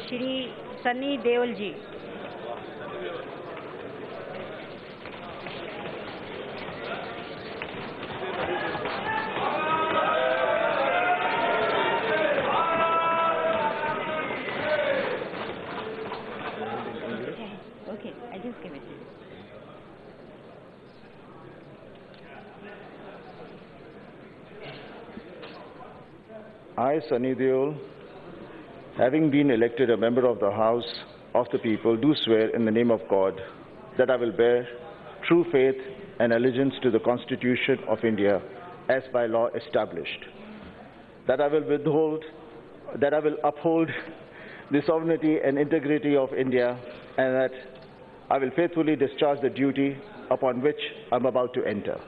Shri Sunny Deol ji. Okay, I just give it to you. I, Sunny Deol, having been elected a member of the House of the People, do swear in the name of God that I will bear true faith and allegiance to the Constitution of India as by law established, that I will uphold the sovereignty and integrity of India, and that I will faithfully discharge the duty upon which I am about to enter.